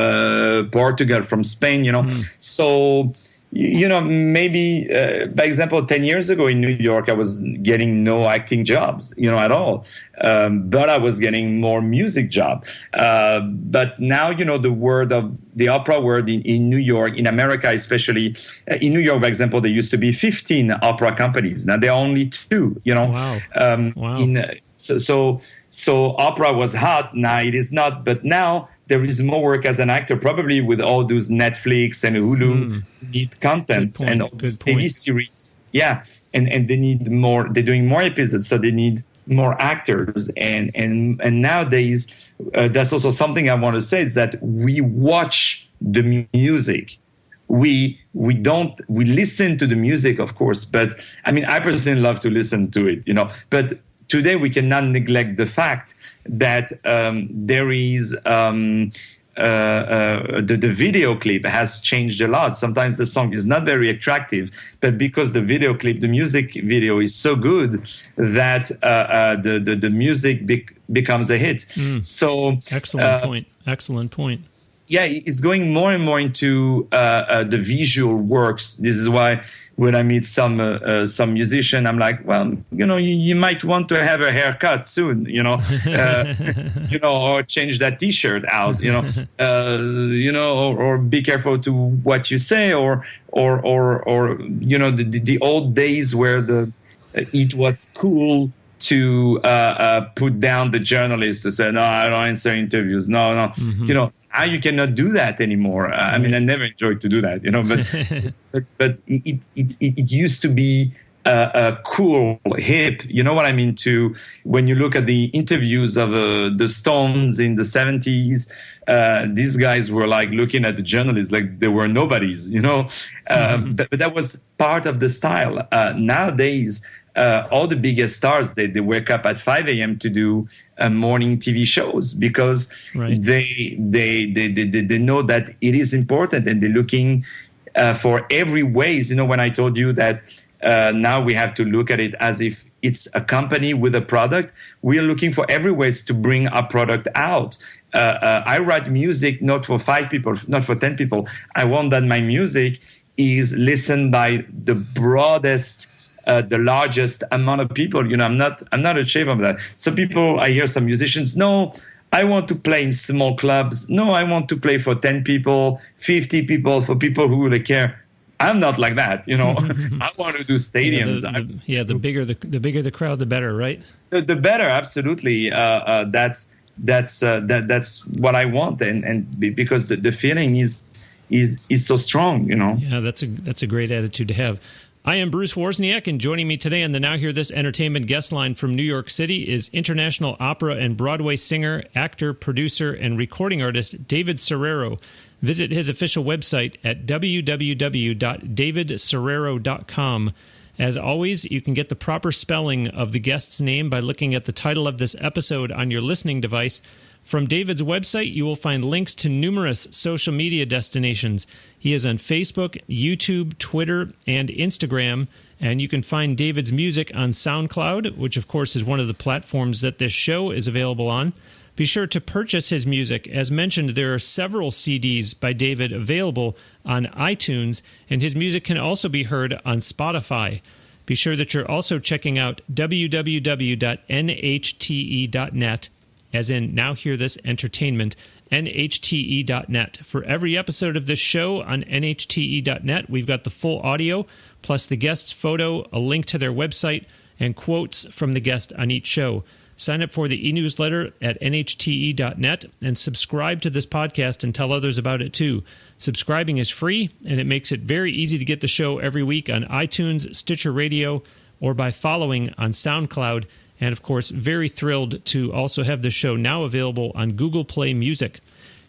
Portugal, from Spain, So, maybe, by example, 10 years ago in New York, I was getting no acting jobs, at all. But I was getting more music job. But now, the opera world in New York, in America especially, in New York, for example, there used to be 15 opera companies. Now there are only 2, Wow. Wow. So opera was hot. Now it is not. But now there is more work as an actor, probably with all those Netflix and Hulu need content and all these TV series. Yeah, and they need more. They're doing more episodes, so they need more actors. And nowadays, that's also something I want to say, is that we watch the music. We listen to the music, of course, but I mean, I personally love to listen to it, but today we cannot neglect the fact that there is the video clip has changed a lot. Sometimes the song is not very attractive, but because the video clip, the music video is so good that the music becomes a hit. So Excellent point. Yeah, it's going more and more into the visual works. This is why when I meet some musician, I'm like, well, you might want to have a haircut soon, or change that T-shirt out, or be careful to what you say, or the old days where it was cool to put down the journalist to say, no, I don't answer interviews, no, Now you cannot do that anymore. I mean, I never enjoyed to do that, but it used to be cool, hip. You know what I mean? When you look at the interviews of the Stones in the 70s, these guys were like looking at the journalists like they were nobodies, but that was part of the style. Nowadays, all the biggest stars, they wake up at 5 a.m. to do morning TV shows because they know that it is important, and they're looking for every ways. When I told you that now we have to look at it as if it's a company with a product, we are looking for every ways to bring our product out. I write music not for 5 people, not for 10 people. I want that my music is listened by the broadest, the largest amount of people. I'm not ashamed of that. I hear some musicians, no, I want to play in small clubs. No, I want to play for 10 people, 50 people, for people who really care. I'm not like that, I want to do stadiums. The bigger the crowd, the better, right? The better, absolutely. That's what I want, and because the feeling is so strong, Yeah, that's a great attitude to have. I am Bruce Wozniak, and joining me today on the Now Hear This Entertainment guest line from New York City is international opera and Broadway singer, actor, producer, and recording artist David Serero. Visit his official website at www.davidserero.com. As always, you can get the proper spelling of the guest's name by looking at the title of this episode on your listening device. From David's website, you will find links to numerous social media destinations. He is on Facebook, YouTube, Twitter, and Instagram, and you can find David's music on SoundCloud, which of course is one of the platforms that this show is available on. Be sure to purchase his music. As mentioned, there are several CDs by David available on iTunes, and his music can also be heard on Spotify. Be sure that you're also checking out www.nhte.net, as in Now Hear This Entertainment, nhte.net. For every episode of this show on nhte.net, we've got the full audio, plus the guest's photo, a link to their website, and quotes from the guest on each show. Sign up for the e-newsletter at nhte.net and subscribe to this podcast and tell others about it too. Subscribing is free, and it makes it very easy to get the show every week on iTunes, Stitcher Radio, or by following on SoundCloud. And, of course, very thrilled to also have the show now available on Google Play Music.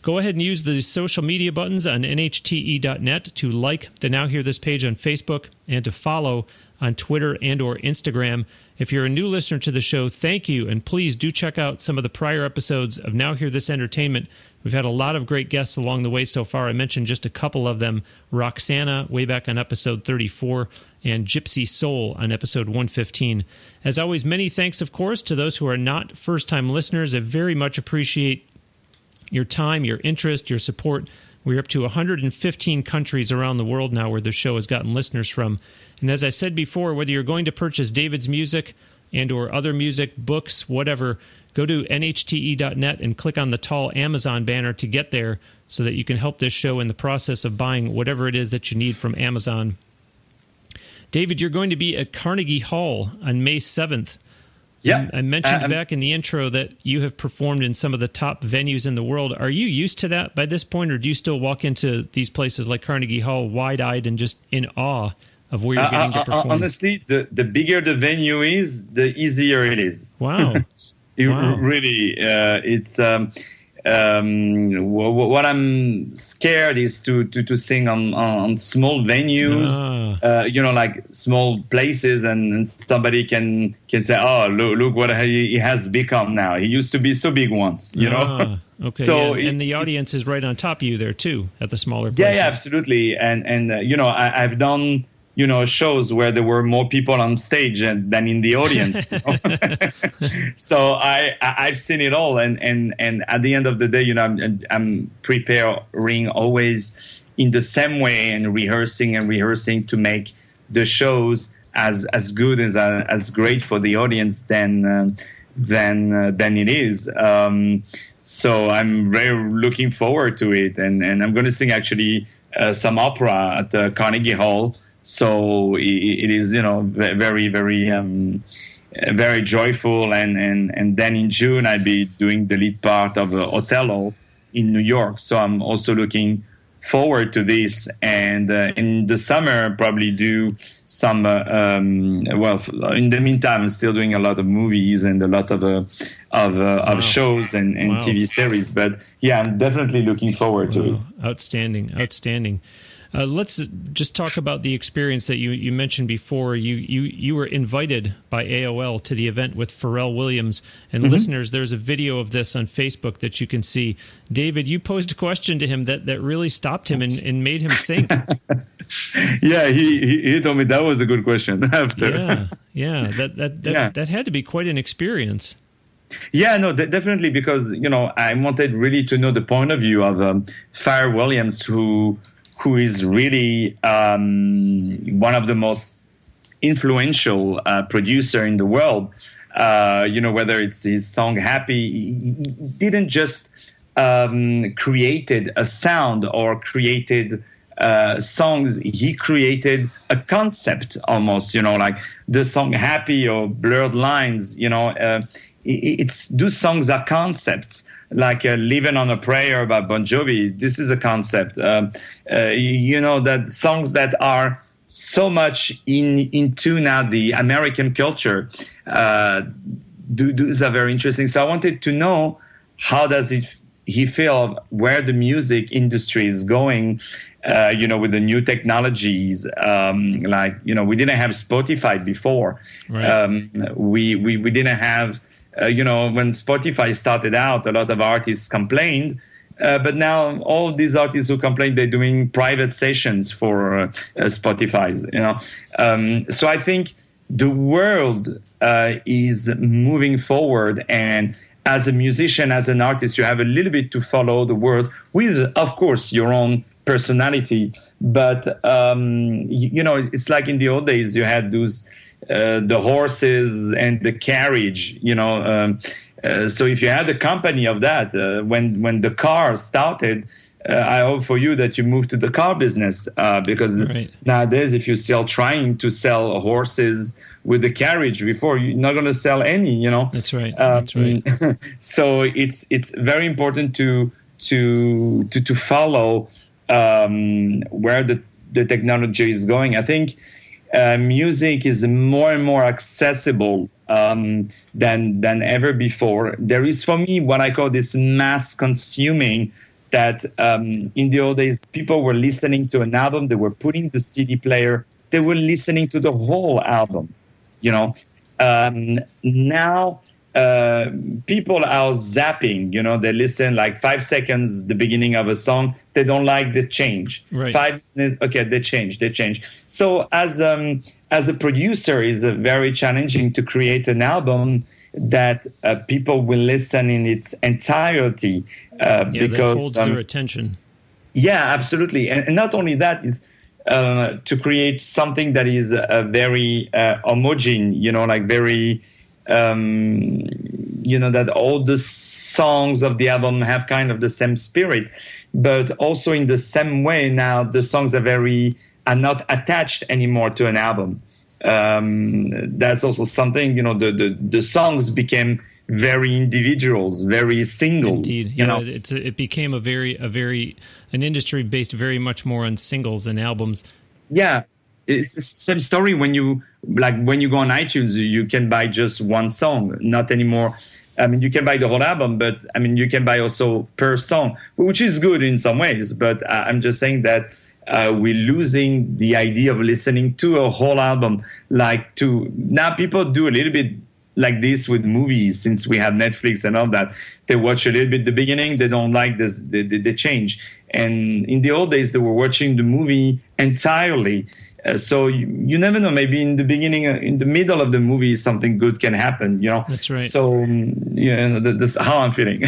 Go ahead and use the social media buttons on nhte.net to like the Now Hear This page on Facebook and to follow on Twitter and or Instagram. If you're a new listener to the show, thank you, and please do check out some of the prior episodes of Now Hear This Entertainment. We've had a lot of great guests along the way so far. I mentioned just a couple of them, Roxana, way back on episode 34, and Gypsy Soul on episode 115. As always, many thanks, of course, to those who are not first-time listeners. I very much appreciate your time, your interest, your support. We're up to 115 countries around the world now where the show has gotten listeners from. And as I said before, whether you're going to purchase David's music and or other music, books, whatever, go to nhte.net and click on the tall Amazon banner to get there so that you can help this show in the process of buying whatever it is that you need from Amazon. David, you're going to be at Carnegie Hall on May 7th. Yeah. I mentioned back in the intro that you have performed in some of the top venues in the world. Are you used to that by this point, or do you still walk into these places like Carnegie Hall wide-eyed and just in awe of where you're getting to perform? Honestly, the bigger the venue is, the easier it is. Wow. Really, it's What I'm scared is to sing on small venues, like small places, and somebody can say, "Oh, look what he has become now. He used to be so big once," Okay. So and the audience is right on top of you there too at the smaller yeah, places. yeah, absolutely. And I've done shows where there were more people on stage than in the audience. So I've seen it all, and at the end of the day, I'm preparing always in the same way and rehearsing to make the shows as good as great for the audience than it is. So I'm very looking forward to it, and I'm going to sing actually some opera at the Carnegie Hall. So it is, very, very, very joyful. And then in June, I'll be doing the lead part of Othello in New York. So I'm also looking forward to this. And in the summer, probably do some, in the meantime, I'm still doing a lot of movies and a lot of shows and TV series. But yeah, I'm definitely looking forward to it. Outstanding. Let's just talk about the experience that you mentioned before. You were invited by AOL to the event with Pharrell Williams. And listeners, there's a video of this on Facebook that you can see. David, you posed a question to him that really stopped him and made him think. Yeah, he told me that was a good question after. Yeah. That had to be quite an experience. Yeah, no, definitely, because I wanted really to know the point of view of Pharrell Williams, who is really one of the most influential producer in the world. Whether it's his song "Happy," he didn't just created a sound or created songs. He created a concept almost. Like the song "Happy" or "Blurred Lines." Those songs are concepts. Like "Living on a Prayer" by Bon Jovi. This is a concept. That songs that are so much into now the American culture. Those are very interesting. So I wanted to know how does he feel where the music industry is going. With the new technologies, we didn't have Spotify before. Right. We didn't have. When Spotify started out, a lot of artists complained, but now all these artists who complain, they're doing private sessions for Spotify. So I think the world is moving forward, and as a musician, as an artist, you have a little bit to follow the world with, of course, your own personality. But it's like in the old days, you had those. The horses and the carriage, so if you had the company of that, when the car started, I hope for you that you move to the car business, because nowadays, if you're still trying to sell horses with the carriage before, you're not going to sell any, That's right. So it's very important to follow where the technology is going. I think music is more and more accessible than ever before. There is, for me, what I call this mass consuming, that in the old days, people were listening to an album, they were putting the CD player, they were listening to the whole album. Now people are zapping, they listen like 5 seconds, the beginning of a song, they don't like the change. Right. 5 minutes, okay, they change. So as a producer, it's very challenging to create an album that people will listen in its entirety. Because that holds their attention. Yeah, absolutely. And not only that, is to create something that is very homogeneous, like very... that all the songs of the album have kind of the same spirit, but also in the same way now the songs are not attached anymore to an album. That's also something, the songs became very individuals, very single. Indeed, it became an industry based very much more on singles than albums. Yeah. It's the same story when you go on iTunes, you can buy just one song, not anymore I mean, you can buy the whole album, but I mean, you can buy also per song, which is good in some ways. But I'm just saying that we're losing the idea of listening to a whole album. Now people do a little bit like this with movies, since we have Netflix and all that. They watch a little bit the beginning, they don't like this, they change. And in the old days, they were watching the movie entirely. So you never know. Maybe in the beginning, in the middle of the movie, something good can happen. That's right. So that's how I'm feeling.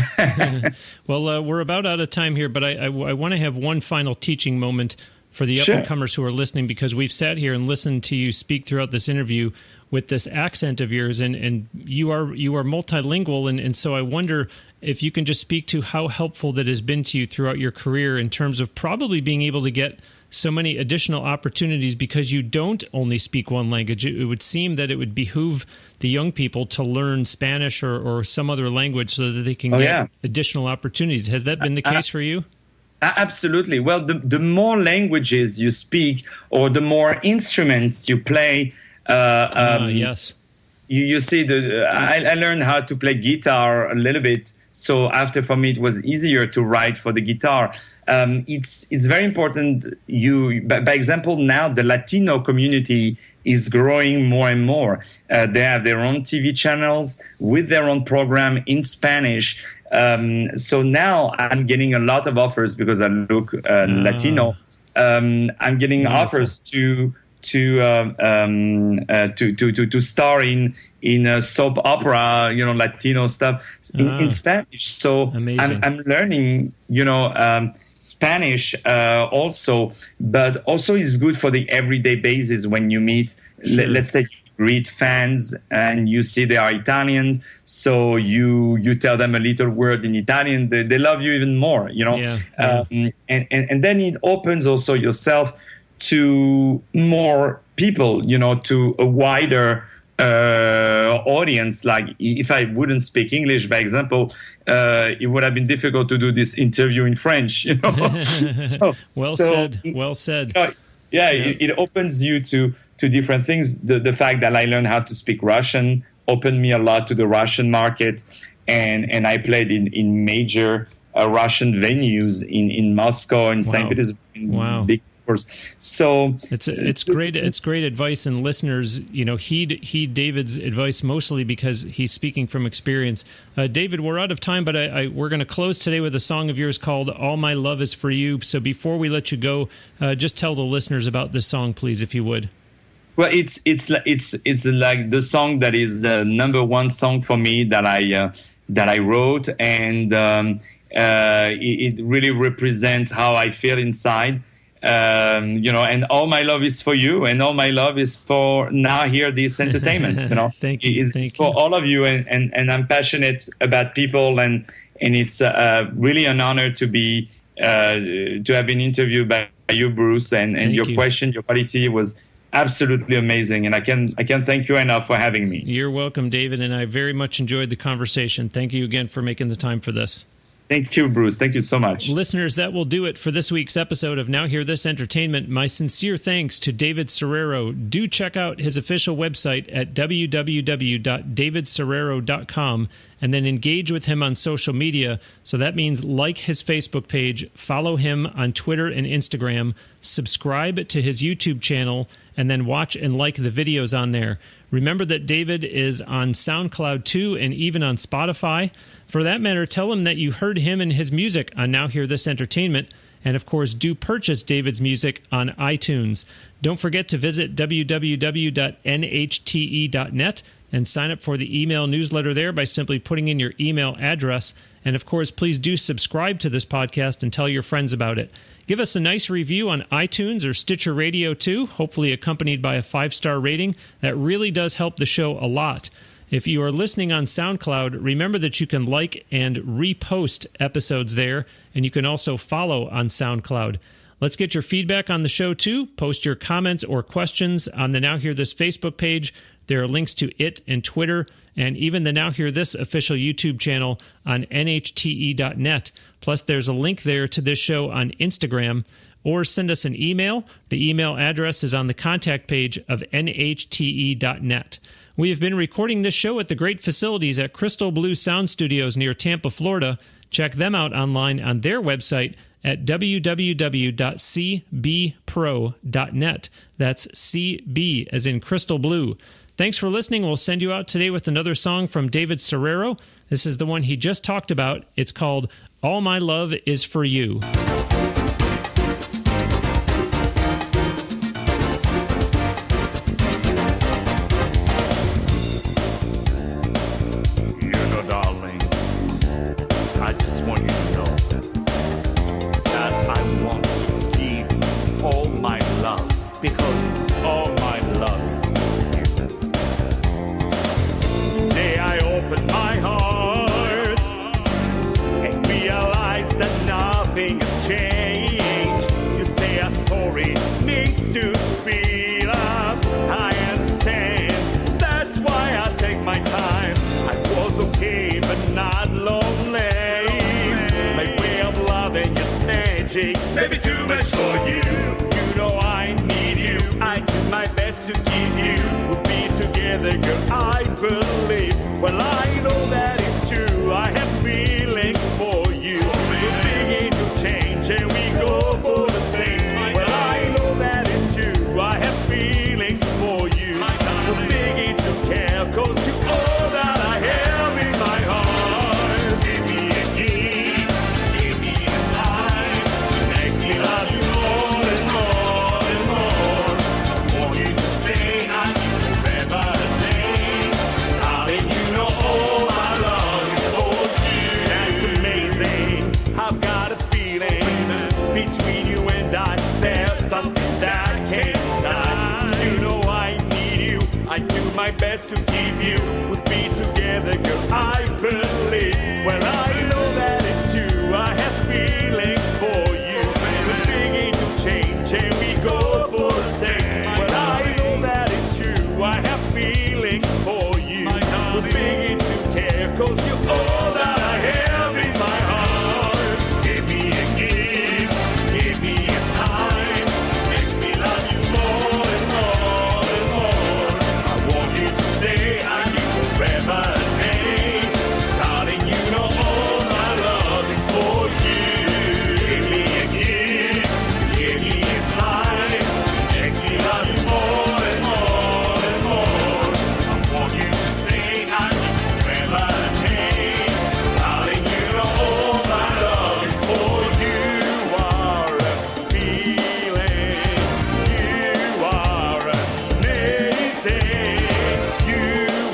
Well, we're about out of time here, but I want to have one final teaching moment for the up-and-comers who are listening, because we've sat here and listened to you speak throughout this interview with this accent of yours, and you are multilingual, and so I wonder if you can just speak to how helpful that has been to you throughout your career in terms of probably being able to get so many additional opportunities because you don't only speak one language. It would seem that it would behoove the young people to learn Spanish or some other language so that they can get additional opportunities. Has that been the case for you? Absolutely. Well, the more languages you speak or the more instruments you play, yes. You see, I learned how to play guitar a little bit. So after, for me, it was easier to write for the guitar. It's very important. By example, now the Latino community is growing more and more. They have their own TV channels with their own program in Spanish. So now I'm getting a lot of offers because I look Latino. I'm getting offers to star in a soap opera, Latino stuff in Spanish. So I'm learning, Spanish also, but also it's good for the everyday basis when you meet, let's say, greet fans and you see they are Italians, so you tell them a little word in Italian, they love you even more, and then it opens also yourself to more people, to a wider audience. Like if I wouldn't speak English, by example, it would have been difficult to do this interview in French. Well said. It opens you to different things. The fact that I learned how to speak Russian opened me a lot to the Russian market, and I played in major Russian venues in Moscow and St. Petersburg. Big So it's great. It's great advice, and listeners, heed David's advice mostly because he's speaking from experience. David, we're out of time, but we're going to close today with a song of yours called "All My Love Is For You." So before we let you go, just tell the listeners about this song, please, if you would. Well, it's like the song that is the number one song for me that I wrote, and it really represents how I feel inside. And all my love is for you, and all my love is for Now Hear This Entertainment. Thank you. It's for all of you, and I'm passionate about people, and it's really an honor to be to have been interviewed by you, Bruce, and your question, your quality was absolutely amazing, and I can't thank you enough for having me. You're welcome, David, and I very much enjoyed the conversation. Thank you again for making the time for this. Thank you, Bruce. Thank you so much. Listeners, that will do it for this week's episode of Now Hear This Entertainment. My sincere thanks to David Serero. Do check out his official website at www.davidserero.com and then engage with him on social media. So that means like his Facebook page, follow him on Twitter and Instagram, subscribe to his YouTube channel, and then watch and like the videos on there. Remember that David is on SoundCloud too, and even on Spotify. For that matter, tell him that you heard him and his music on Now Hear This Entertainment. And of course, do purchase David's music on iTunes. Don't forget to visit www.nhte.net and sign up for the email newsletter there by simply putting in your email address. And of course, please do subscribe to this podcast and tell your friends about it. Give us a nice review on iTunes or Stitcher Radio too, hopefully accompanied by a 5-star rating. That really does help the show a lot. If you are listening on SoundCloud, remember that you can like and repost episodes there, and you can also follow on SoundCloud. Let's get your feedback on the show too. Post your comments or questions on the Now Hear This Facebook page. There are links to it and Twitter, and even the Now Hear This official YouTube channel on nhte.net. Plus, there's a link there to this show on Instagram, or send us an email. The email address is on the contact page of nhte.net. We have been recording this show at the great facilities at Crystal Blue Sound Studios near Tampa, Florida. Check them out online on their website at www.cbpro.net. That's CB as in Crystal Blue. Thanks for listening. We'll send you out today with another song from David Serero. This is the one he just talked about. It's called All My Love Is For You. Because all my love is for you. Today I open my heart and realize that nothing has changed. You say a story needs to speed up. I understand, that's why I take my time. I was okay but not lonely. My way of loving is magic, maybe too much for you. You know I need you, I do my best to keep you. We'll be together, girl, I believe. Well, I know that it's true, I have feelings for you. We're beginning to change and we go for the same. Well, I know that it's true, I have feelings for you. We're beginning to care, cause you all that I have in my heart. Give me a key, give me a sign, makes me love you more and more and more. I want you to say I need forever a day. Darling, you know all my love is for you. That's amazing, I've got a feeling between you and I, there's something that can't die. You know I need you, I do my best to keep you. We'll be together, girl, I believe. Well, I know that it's true, I have feelings for you. We're beginning to change and we go for the same. Well, I know that it's true, I have feelings for you. We're beginning to care, cause you're all that I have in my heart. Give me a gift, give me a sign, makes me love you more and more and more. I want you to say I need forever a day. Darling, you know all my love is for you. Give me a gift, give me a sign, makes me love you more and more and more. I want you to say I need forever a day. Darling, you know all my love is for you. You are a feeling, you are amazing. You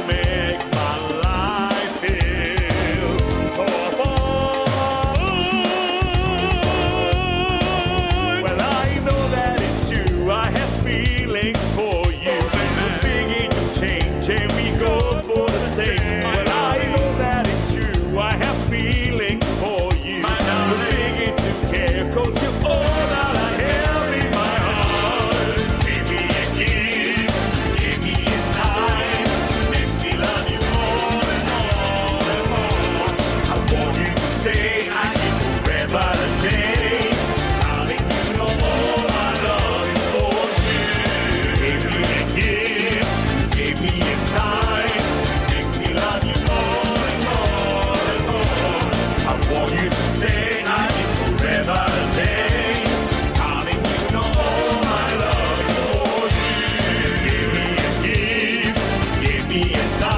make my life feel so fun. Well, I know that it's true, I have feelings for you. We're beginning to change and we go for the same. Well, I know that it's true, I have feelings for you. We're beginning to care, cause you're all that I have in my heart. Give me a gift, give me a sign, makes me love you more and more and more. I want you to say I need forever a day. Darling, you know all my love is for you. Give me a gift, give me a sign, makes me love you more and more and more. I want you to say I need forever a day. Darling, you know all my love is for you. Give me a gift, give me a sign.